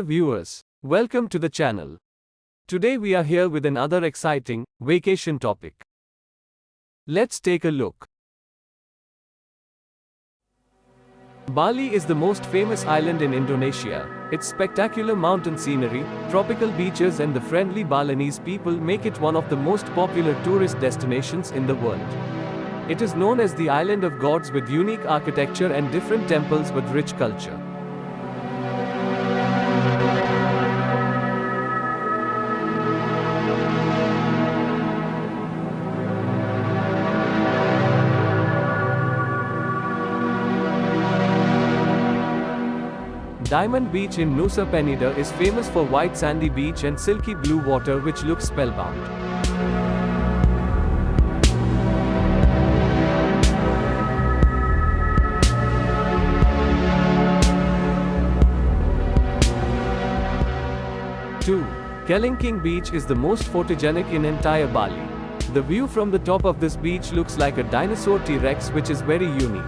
Dear viewers, welcome to the channel. Today we are here with another exciting vacation topic. Let's take a look. Bali is the most famous island in Indonesia. Its spectacular mountain scenery, tropical beaches and the friendly Balinese people make it one of the most popular tourist destinations in the world. It is known as the Island of Gods with unique architecture and different temples with rich culture. Diamond Beach in Nusa Penida is famous for white sandy beach and silky blue water which looks spellbound. Two. Kelingking Beach is the most photogenic in entire Bali. The view from the top of this beach looks like a dinosaur T-Rex which is very unique.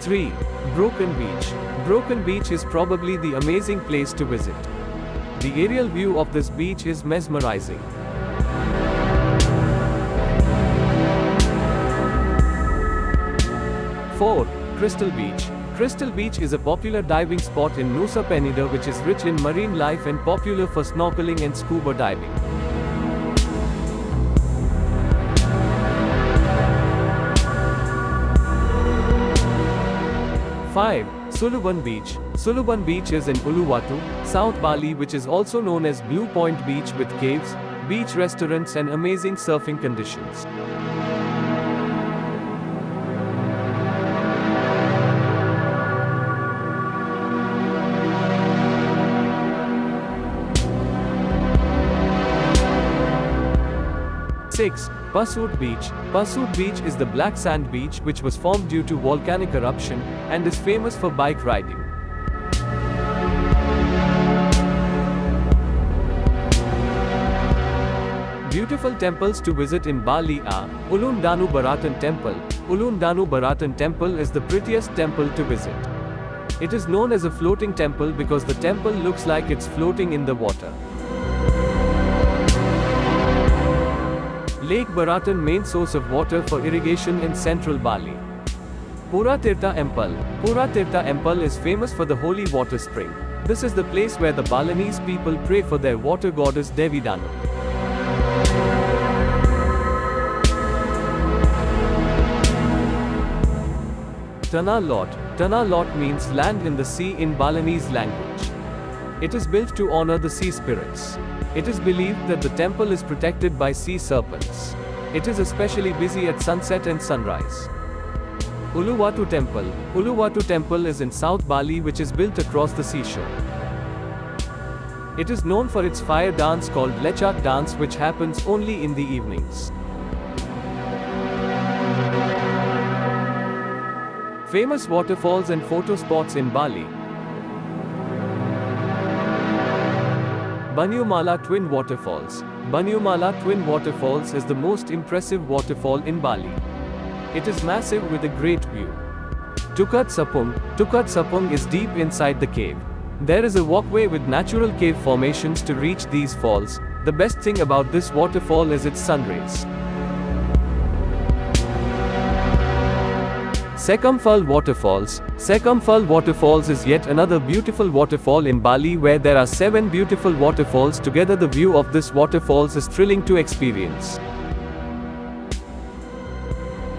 3. Broken Beach. Broken Beach is probably the amazing place to visit. The aerial view of this beach is mesmerizing. 4. Crystal Beach. Crystal Beach is a popular diving spot in Nusa Penida which is rich in marine life and popular for snorkeling and scuba diving. 5. Suluban Beach. Suluban Beach is in Uluwatu, South Bali which is also known as Blue Point Beach with caves, beach restaurants and amazing surfing conditions. Six. Pasud Beach. Pasud Beach is the black sand beach which was formed due to volcanic eruption and is famous for bike riding. Beautiful temples to visit in Bali are Ulun Danu Baratan Temple. Ulun Danu Baratan Temple is the prettiest temple to visit. It is known as a floating temple because the temple looks like it's floating in the water. Lake Baratan, main source of water for irrigation in central Bali. Pura Tirtha Empal. Pura Tirtha Empal is famous for the holy water spring. This is the place where the Balinese people pray for their water goddess Devi Danu. Tanah Lot. Tanah Lot means land in the sea in Balinese language. It is built to honor the sea spirits. It is believed that the temple is protected by sea serpents. It is especially busy at sunset and sunrise. Uluwatu Temple. Uluwatu Temple is in South Bali which is built across the seashore. It is known for its fire dance called Lecak dance which happens only in the evenings. Famous waterfalls and photo spots in Bali. Banyumala Twin Waterfalls. Banyumala Twin Waterfalls is the most impressive waterfall in Bali. It is massive with a great view. Tukat Sapung. Tukat Sapung is deep inside the cave. There is a walkway with natural cave formations to reach these falls. The best thing about this waterfall is its sun rays. Sekamfal Waterfalls. Sekamfal Waterfalls is yet another beautiful waterfall in Bali where there are 7 beautiful waterfalls together. The view of this waterfalls is thrilling to experience.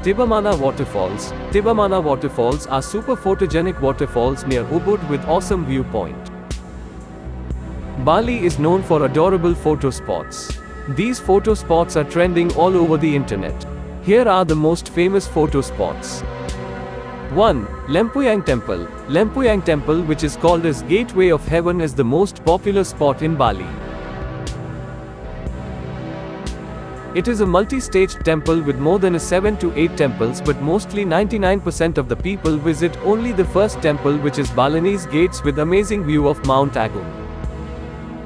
Tibamana Waterfalls. Tibamana Waterfalls are super photogenic waterfalls near Ubud with awesome viewpoint. Bali is known for adorable photo spots. These photo spots are trending all over the internet. Here are the most famous photo spots. 1. Lempuyang Temple. Lempuyang Temple, which is called as Gateway of Heaven, is the most popular spot in Bali. It is a multi-staged temple with more than 7 to 8 temples, but mostly 99% of the people visit only the first temple, which is Balinese Gates with amazing view of Mount Agung.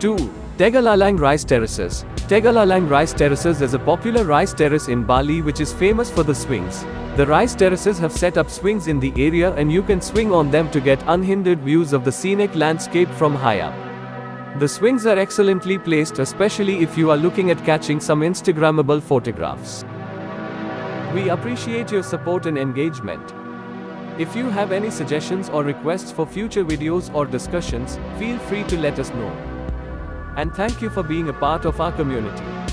2. Tegalalang Rice Terraces. Tegalalang Rice Terraces is a popular rice terrace in Bali which is famous for the swings. The rice terraces have set up swings in the area and you can swing on them to get unhindered views of the scenic landscape from high up. The swings are excellently placed, especially if you are looking at catching some Instagrammable photographs. We appreciate your support and engagement. If you have any suggestions or requests for future videos or discussions, feel free to let us know. And thank you for being a part of our community.